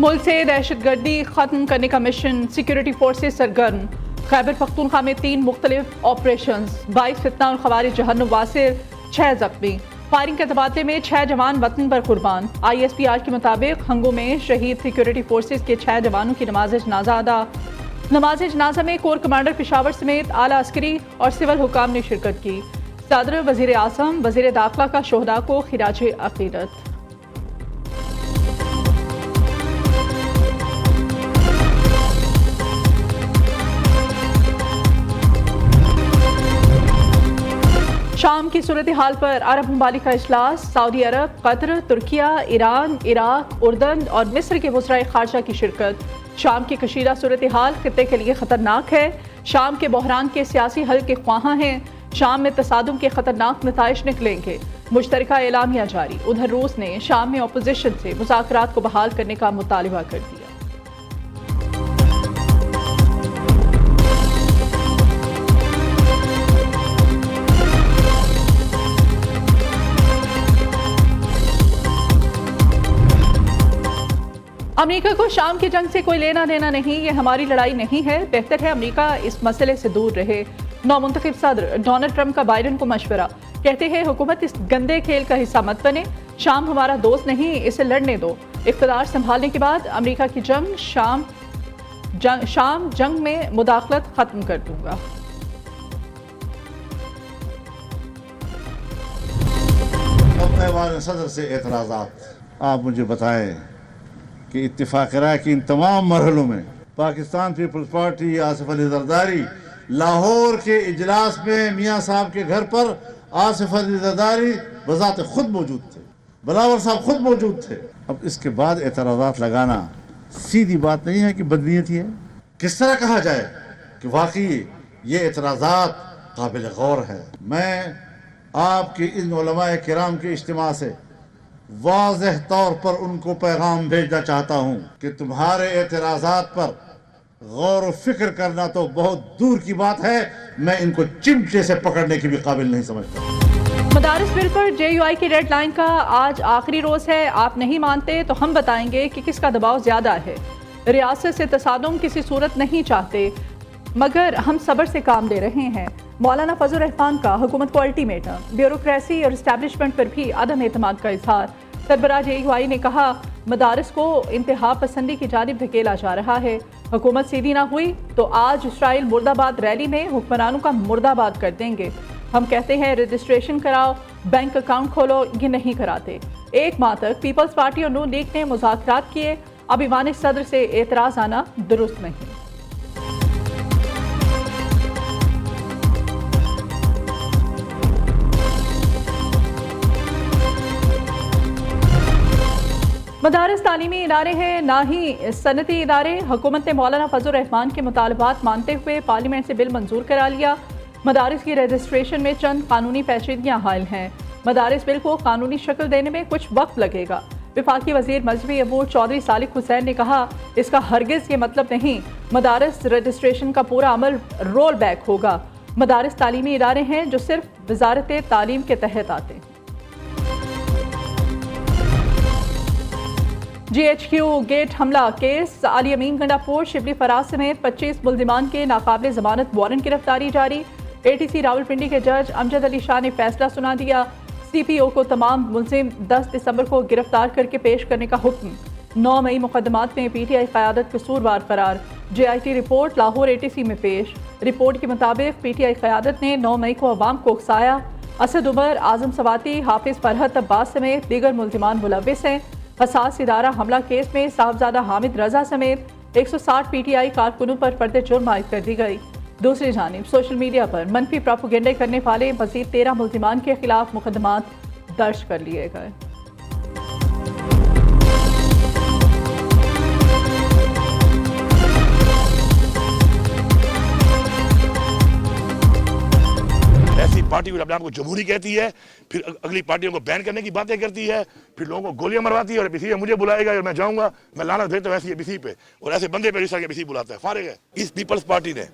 मुल्क से दहशतगर्दी खत्म करने का मिशन, सिक्योरिटी फोर्सेज सरगर्म। खैबर पख्तूनख्वा में 3 मुख्तलिफ ऑपरेशन, 22 फितना और खवारिज जहन्नुम वासिर, 6 जख्मी। फायरिंग के तबादले में 6 जवान वतन पर कुर्बान। ISPR के मुताबिक हंगो में शहीद सिक्योरिटी फोर्सेज के 6 जवानों की नमाज जनाजा अदा। नमाज जनाजा में कोर कमांडर पेशावर समेत आला अस्करी और सिविल हुकाम ने शिरकत की। सदर, वजीर आजम, वजीर दाखिला का शोहदा को खिराज अकीदत। शाम की सूरत हाल पर अरब ममालिक का इजलास, सऊदी अरब, कतर, तुर्किया, ईरान, इराक, उर्दन और मिस्र के वज़राए ख़ारजा की शिरकत। शाम की कशीदा सूरत हाल खित्ते के लिए ख़तरनाक है। शाम के बहरान के सियासी हल के ख्वाहां हैं। शाम में तसादुम के ख़तरनाक नताइज निकलेंगे। मुश्तरका एलामिया जारी। उधर रूस ने शाम में अपोजिशन से मुज़ाकरात को बहाल करने का मुतालिबा कर दिया। अमेरिका को शाम की जंग से कोई लेना देना नहीं, ये हमारी लड़ाई नहीं है। बेहतर है अमेरिका इस मसले से दूर रहे। नौमुंतखब सदर डोनाल्ड ट्रंप का बाइडन को मशवरा, कहते हैं हुकूमत इस गंदे खेल का हिस्सा मत बने। शाम हमारा दोस्त नहीं, इसे लड़ने दो। इख्तिदार संभालने के बाद अमेरिका की शाम जंग में मुदाखलत खत्म कर दूंगा। सदर से एतराज़ात, आप मुझे बताएं कि इत्तिफाक राय की इन तमाम मरहलों में पाकिस्तान पीपल्स पार्टी आसिफ अली जरदारी लाहौर के इजलास में मियाँ साहब के घर पर आसिफ अली जरदारी बजाते खुद मौजूद थे, बिलावल साहब खुद मौजूद थे। अब इसके बाद एतराज़ात लगाना सीधी बात नहीं है कि बदनीयती है। किस तरह कहा जाए कि वाकई ये एतराज़ात काबिल गौर है। मैं आपके इन उलमाए किराम के इज्तिमा से वाज़ेह तौर पर उनको पैगाम भेजना चाहता हूँ कि तुम्हारे एतराज़ात पर गौर व फिक्र करना तो बहुत दूर की बात है, मैं इनको चिमटे से पकड़ने की भी काबिल नहीं समझता। मदारिस बिल पर JUI की रेड लाइन का आज आखिरी रोज है। आप नहीं मानते तो हम बताएंगे कि किसका दबाव ज्यादा है। रियासत से तसादुम किसी सूरत नहीं चाहते, मगर हम सब्र से काम ले रहे हैं। मौलाना फजल रहमान का हुकूमत को अल्टीमेटम, ब्यूरोक्रेसी और इस्टेब्लिशमेंट पर भी अदम एतमाद का इजहार। सरबराह JUI ने कहा मदारिस को इंतहा पसंदी की जानिब धकेला जा रहा है। हुकूमत सीधी ना हुई तो आज इसराइल मुर्दाबाद रैली में हुक्मरानों का मुर्दाबाद कर देंगे। हम कहते हैं रजिस्ट्रेशन कराओ, बैंक अकाउंट खोलो, ये नहीं कराते। 1 माह तक पीपल्स पार्टी और नून लीग ने मुज़ाकरात किए, अब ईवान सदर से एतराज़ आना दुरुस्त नहीं। मदारिस तालीमी इदारे हैं, ना ही सनती इदारे। हुकूमत ने मौलाना फजल रहमान के मुतालबात मानते हुए पार्लियामेंट से बिल मंजूर करा लिया। मदारिस की रजिस्ट्रेशन में चंद कानूनी पेचीदगियां हायल हैं। मदारिस बिल को कानूनी शक्ल देने में कुछ वक्त लगेगा। वफाकी वजीर मजहबी अमूर चौधरी सालिक हुसैन ने कहा इसका हरगिज ये मतलब नहीं मदारिस रजिस्ट्रेशन का पूरा अमल रोल बैक होगा। मदारिस तालीमी इदारे हैं जो सिर्फ वजारत तालीम के तहत आते हैं। GHQ गेट हमला केस, आली अमीन गंडापुर, शिबली फराज समेत 25 मुल्जिमान के नाकाबिल जमानत वारंट गिरफ्तारी जारी। ATC रावलपिंडी के जज अमजद अली शाह ने फैसला सुना दिया। CPO को तमाम मुल्जिम 10 दिसंबर को गिरफ्तार करके पेश करने का हुक्म। 9 मई मुकदमात में PTI क़यादत कसूरवार करार। JIT रिपोर्ट लाहौर ATC में पेश। रिपोर्ट के मुताबिक PTI क़यादत ने 9 मई को अवाम को उकसाया। असद उमर, आजम सवाती, हाफिज फरहत अब्बास समेत दीगर मुल्जिमान मुलव्विस हैं। हसास इदारा हमला केस में साहबजादा हामिद रजा समेत 160 PTI कारकुनों पर फर्द जुर्म आयद कर दी गई। दूसरी जानिब सोशल मीडिया पर मनफी प्रोपेगेंडा करने वाले मजीद 13 मुल्जिमान के खिलाफ मुकदमात दर्ज कर लिए गए। ऐसी पार्टी अपने आप को जमहूरी कहती है, फिर अगली पार्टियों को बैन करने की बातें करती है, फिर लोगों को गोलियां मरवाती है और एबीसी मुझे बुलाएगा और मैं जाऊंगा, मैं लानत भेजता हूं ऐसी एबीसी पे, और ऐसे बंदे पे एबीसी बुलाता है। फारिग है। इस पीपल्स पार्टी ने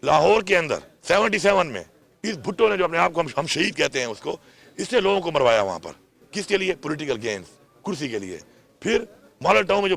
लाहौर के अंदर 77 में इस भुट्टो ने जो अपने आप को हम शहीद कहते हैं उसको, इसने लोगों को मरवाया वहां पर। किसके लिए? पॉलिटिकल गेन्स, कुर्सी के लिए। फिर मॉडल टाउन में जो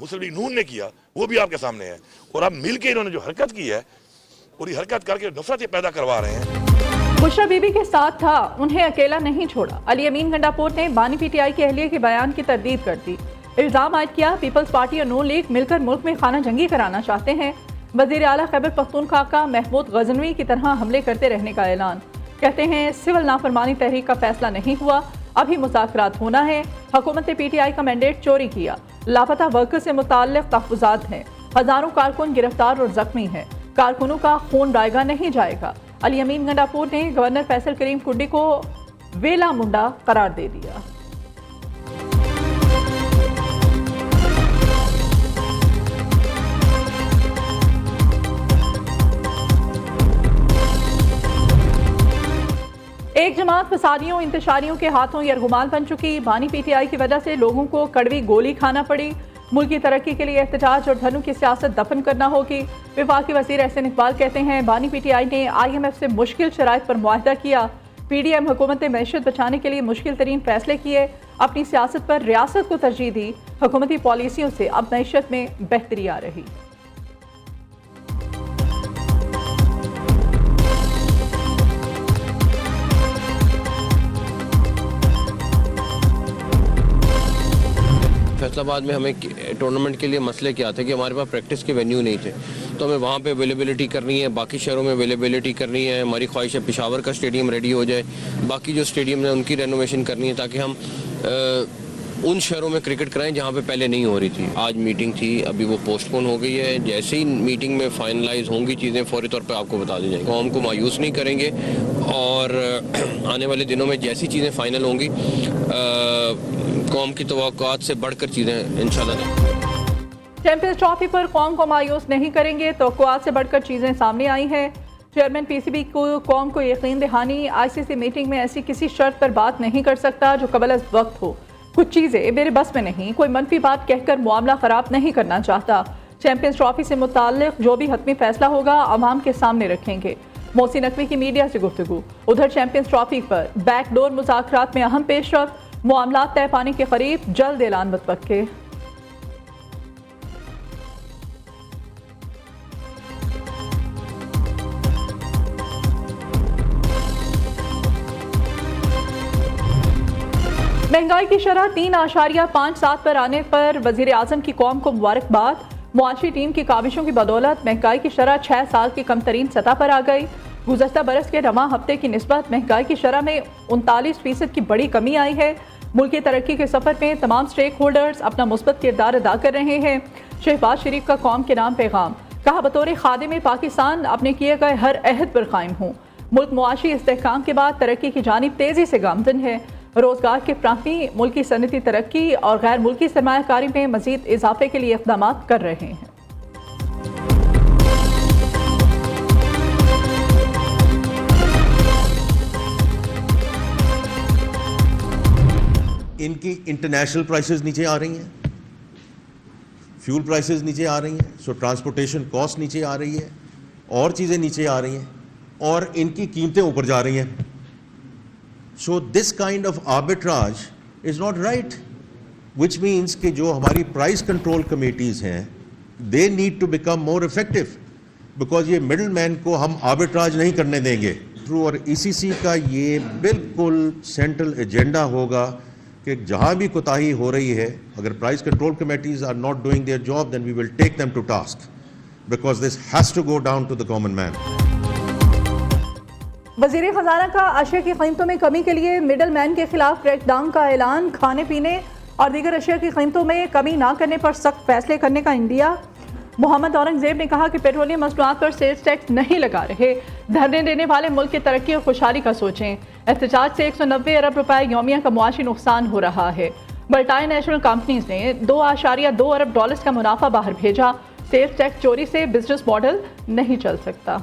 मुस्लिम लीग नून ने किया वो भी आपके सामने है। और अब मिलके इन्होंने जो हरकत की है, पूरी हरकत करके नफरत पैदा करवा रहे हैं। बुशरा बीबी के साथ था, उन्हें अकेला नहीं छोड़ा। अली अमीन गंडापुर ने बानी पीटीआई के अहलिया के बयान की तरदीद कर दी। इल्जाम आयद किया पीपल्स पार्टी और नून लीग मिलकर मुल्क में खाना जंगी कराना चाहते हैं। वजीर आला खैबर पख्तूनख्वा का महमूद गजनवी की तरह हमले करते रहने का ऐलान। कहते हैं सिविल नाफरमानी तहरीक का फैसला नहीं हुआ, अभी मुज़ाकरात होना है। हुकूमत ने पीटीआई का मैंडेट चोरी किया। लापता वर्कर से मुताल्लिक़ तहफ़्फ़ुज़ात हैं। हज़ारों कारकुन गिरफ्तार और जख्मी हैं। कारकुनों का खून रायगा नहीं जाएगा। अली अमीन गंडापुर ने गवर्नर फैसल करीम कुंडी को वेला मुंडा करार दे दिया। एक जमात फसादियों इंतशारियों के हाथों यरगुमाल बन चुकी। बानी पीटीआई की वजह से लोगों को कड़वी गोली खाना पड़ी। मुल्क की तरक्की के लिए एहतजाज और धनों की सियासत दफन करना होगी। वफाकी वज़ीर एहसन इकबाल कहते हैं बानी पीटीआई ने IMF से मुश्किल शराइत पर मुआहदा किया। PDM हुकूमत ने मैशत बचाने के लिए मुश्किल तरीन फैसले किए। अपनी सियासत पर रियासत को तरजीह दी। हुकूमती पॉलिसियों से अब मैशत में बेहतरी आ रही। फैसलाबाद में हमें टूर्नामेंट के लिए मसले क्या थे कि हमारे पास प्रैक्टिस के वेन्यू नहीं थे, तो हमें वहाँ पे अवेलेबिलिटी करनी है, बाकी शहरों में अवेलेबिलिटी करनी है। हमारी ख्वाहिश है पेशावर का स्टेडियम रेडी हो जाए, बाकी जो स्टेडियम है उनकी रेनोवेशन करनी है ताकि हम उन शहरों में क्रिकेट कराएं जहाँ पे पहले नहीं हो रही थी। आज मीटिंग थी, अभी वो पोस्टपोन हो गई है। जैसे ही मीटिंग में फाइनलाइज होंगी चीज़ें फौरी तौर पे आपको बता दी जाएंगी। कौम को मायूस नहीं करेंगे और आने वाले दिनों में जैसी चीज़ें फाइनल होंगी कौम की तवक्कुआत से बढ़कर चीज़ें इंशाल्लाह। चैंपियंस ट्रॉफी पर कौम को मायूस नहीं करेंगे, तवक्कुआत से बढ़कर चीज़ें सामने आई हैं। चेयरमैन PCB को कौम को यकीन दहानी। ICC मीटिंग में ऐसी किसी शर्त पर बात नहीं कर सकता जो कबल अज़ वक्त हो। कुछ चीज़ें मेरे बस में नहीं, कोई मनफी बात कहकर मामला ख़राब नहीं करना चाहता। चैंपियंस ट्रॉफी से मुताल्लिक़ जो भी हतमी फैसला होगा आवाम के सामने रखेंगे। मोहसिन नकवी की मीडिया से गुफ्तगू। उधर चैंपियंस ट्रॉफी पर बैकडोर मुज़ाकरात में अहम पेशरफ, मामला तय पाने के करीब, जल्द ऐलान मुतवक्के। महंगाई की शरह 3.57 पर आने पर वजीर आजम की कौम को मुबारकबाद। मुआशी टीम की काविशों की बदौलत महंगाई की शरह 6 साल की कम तरीन सतह पर आ गई। गुज़श्ता बरस के रवां हफ्ते की निस्बत महंगाई की शरह में 39% की बड़ी कमी आई है। मुल्क की तरक्की के सफ़र में तमाम स्टेक होल्डर्स अपना मुस्बत किरदार अदा कर रहे हैं। शहबाज शरीफ का कौम के नाम पैगाम। कहा बतौर खादिम पाकिस्तान अपने किए गए हर अहद पर कायम हूँ। मुल्क मुआशी इस्तेहकाम के बाद तरक्की की जानिब तेज़ी से गामजन है। रोजगार के फ्राहमी, मुल्की सनती तरक्की और गैर मुल्की सरमायाकारी में मजीद इजाफे के लिए इक़दाम कर रहे हैं। इनकी इंटरनेशनल प्राइसेस नीचे आ रही हैं, फ्यूल प्राइसेस नीचे आ रही हैं, सो ट्रांसपोर्टेशन कॉस्ट नीचे आ रही है, और चीज़ें नीचे आ रही हैं और इनकी कीमतें ऊपर जा रही हैं। So this kind of arbitrage is not right, which means कि जो हमारी प्राइस कंट्रोल कमेटीज़ हैं they need to become more effective, because ये मिडल मैन को हम आर्बिट्राज नहीं करने देंगे थ्रू। और ECC का ये बिल्कुल सेंट्रल एजेंडा होगा कि जहाँ भी कोताही हो रही है, अगर price control committees are not doing their job then we will take them to task, because this has to go down to the common man. वज़ीर ख़जाना का अशिया की कीमतों में कमी के लिए मिडल मैन के खिलाफ क्रैकडाउन का ऐलान। खाने पीने और दीगर अशिया की कीमतों में कमी ना करने पर सख्त फैसले करने का इंडिया। मोहम्मद औरंगजेब ने कहा कि पेट्रोलियम मसनूआत पर सेल्स टैक्स नहीं लगा रहे। धरने देने वाले मुल्क की तरक्की और खुशहाली का सोचें। एहतजाज से 190 अरब रुपए यौमिया का मुआशी नुकसान हो रहा है। मल्टी नेशनल कंपनीज ने $2.2 अरब का मुनाफा बाहर भेजा। सेल्स टैक्स चोरी से बिजनेस मॉडल नहीं चल सकता।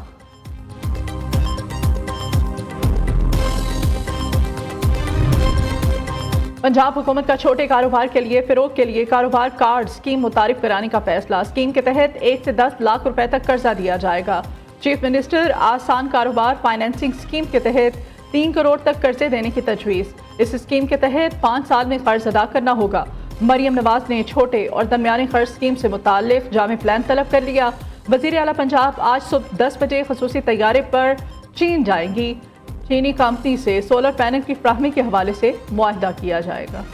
पंजाब हुकूमत का छोटे कारोबार के लिए फ़रोग के लिए कारोबार कार्ड स्कीम मुतारिफ कराने का फैसला। स्कीम के तहत 1 से 10 लाख रुपए तक कर्जा दिया जाएगा। चीफ मिनिस्टर आसान कारोबार फाइनेंसिंग स्कीम के तहत 3 करोड़ तक कर्जे देने की तजवीज़। इस स्कीम के तहत 5 साल में कर्ज अदा करना होगा। मरियम नवाज ने छोटे और दरमियानी खर्च स्कीम से मुताल्लिक जामे प्लान तलब कर लिया। वज़ीर आला पंजाब आज सुबह 10 बजे खसूसी तैयारे पर चीन जाएंगी। चीनी कंपनी से सोलर पैनल की फ्राहमी के हवाले से मुआहदा किया जाएगा।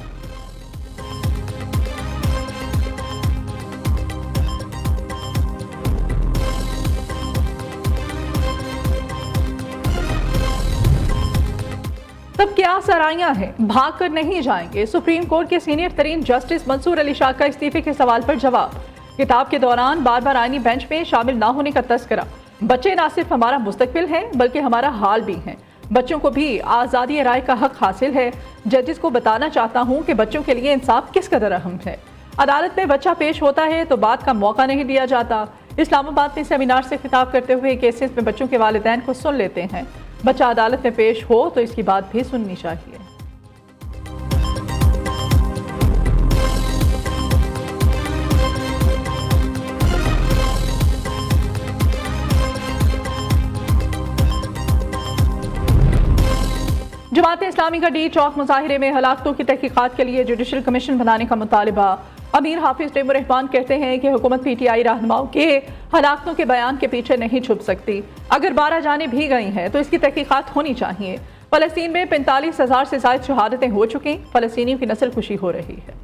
तब क्या सराइयां हैं, भाग कर नहीं जाएंगे। सुप्रीम कोर्ट के सीनियर तरीन जस्टिस मंसूर अली शाह का इस्तीफे के सवाल पर जवाब। किताब के दौरान बार बार आईनी बेंच में शामिल ना होने का तस्करा। बच्चे ना सिर्फ हमारा मुस्तकबिल हैं बल्कि हमारा हाल भी हैं। बच्चों को भी आज़ादी राय का हक हासिल है। जजेस को बताना चाहता हूँ कि बच्चों के लिए इंसाफ किस कदर अहम है। अदालत में बच्चा पेश होता है तो बात का मौका नहीं दिया जाता। इस्लामाबाद में सेमिनार से खिताब करते हुए केसेस में बच्चों के वालिदैन को सुन लेते हैं। बच्चा अदालत में पेश हो तो इसकी बात भी सुननी चाहिए। जमात इस्लामी का डी चौक मुजाहिरे में हलाकतों की तहकीकात के लिए जुडिशल कमीशन बनाने का मुतालिबा। अमीर हाफिज तैमूर रहमान कहते हैं कि हुकूमत PTI रहनुमाओं के हलाकतों के बयान के पीछे नहीं छुप सकती। अगर 12 जाने भी गई हैं तो इसकी तहकीकात होनी चाहिए। फ़लस्तीन में 45,000 से ज़ायद शहादतें हो चुकी। फ़लस्तीनियों की नस्ल कुशी हो रही है।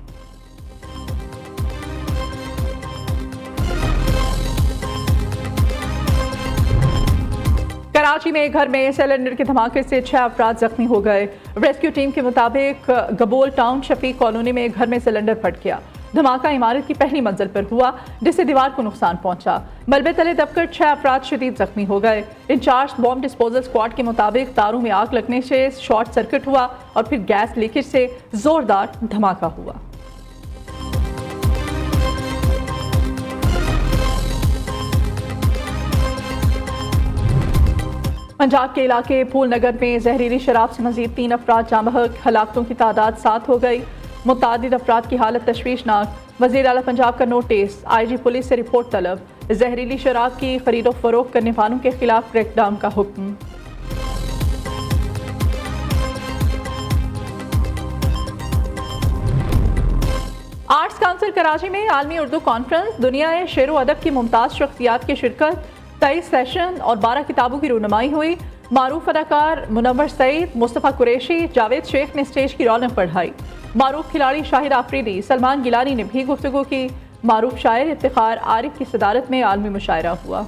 कराची में एक घर में सिलेंडर के धमाके से 6 अफराद जख्मी हो गए। रेस्क्यू टीम के मुताबिक गबोल टाउन शफीक कॉलोनी में एक घर में सिलेंडर फट गया। धमाका इमारत की पहली मंजिल पर हुआ जिससे दीवार को नुकसान पहुंचा। मलबे तले दबकर 6 अफराद शदीद जख्मी हो गए। इंचार्ज बॉम्ब डिस्पोजल स्क्वाड के मुताबिक तारों में आग लगने से शॉर्ट सर्किट हुआ और फिर गैस लीकेज से जोरदार धमाका हुआ। पंजाब के इलाके फूल नगर में जहरीली शराब से मजीद 3 अफराद जाँ बहक। हलाकतों की तादाद 7 हो गई। मुतादिद अफराद की हालत तशवीशनाक। वज़ीर आला पंजाब का नोटिस। IG पुलिस से रिपोर्ट तलब। जहरीली शराब की खरीदो फरोख्त करने वालों के खिलाफ क्रैकडाउन का हुक्म। आर्ट्स काउंसिल कराची में आलमी उर्दू कॉन्फ्रेंस। दुनिया शेर व अदब की मुमताज़ शख्सियात की शिरकत। 23 सेशन और 12 किताबों की रूनुमाई हुई। मारूफ अदाकार मुनव्वर सईद, मुस्तफ़ा कुरैशी, जावेद शेख ने स्टेज की रौनक बढ़ाई। मारूफ खिलाड़ी शाहिद आफरीदी, सलमान गिलानी ने भी गुफ्तगू की। मारूफ शायर इफ्तिखार आरिफ की सदारत में आलमी मुशायरा हुआ।